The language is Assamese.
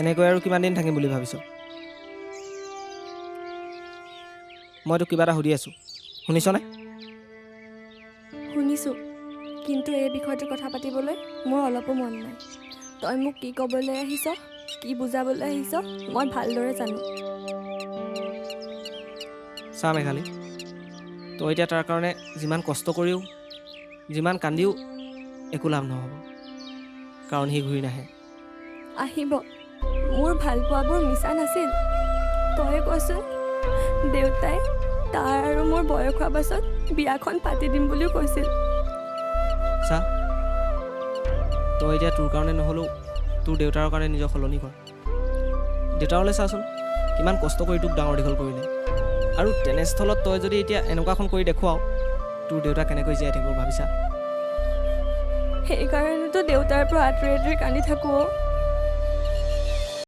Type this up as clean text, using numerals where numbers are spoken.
এনেকৈ আৰু কিমান দিন থাকিম বুলি ভাবিছ? মই তোক কিবা এটা সুধি আছোঁ, শুনিছনে? শুনিছোঁ, কিন্তু এই বিষয়টোৰ কথা পাতিবলৈ মোৰ অলপো মন নাই। তই মোক কি ক'বলৈ আহিছ, কি বুজাবলৈ আহিছ, মই ভালদৰে জানো। চা মেঘালী, তই এতিয়া তাৰ কাৰণে যিমান কষ্ট কৰিও যিমান কান্দিও একো লাভ নহ'ব, কাৰণ সি ঘূৰি নাহে। আহিব, মোৰ ভাল পোৱাবোৰ মিছা নাছিল। তই কচোন, দেউতাই তাৰ আৰু মোৰ বয়স হোৱাৰ পাছত বিয়াখন পাতি দিম বুলিও কৈছিল। চা, তই এতিয়া তোৰ কাৰণে নহ'লেও তোৰ দেউতাৰ কাৰণে নিজক সলনি কৰ। দেউতালৈ চাচোন, কিমান কষ্ট কৰি তোক ডাঙৰ দীঘল কৰিলে, আৰু তেনেস্থলত তই যদি এতিয়া এনেকুৱাখন কৰি দেখুৱাও, তোৰ দেউতা কেনেকৈ জীয়াই থাকিব ভাবিছা? সেইকাৰণেতো দেউতাৰ পৰা আঁতৰি আঁতৰি কান্দি থাকোঁ।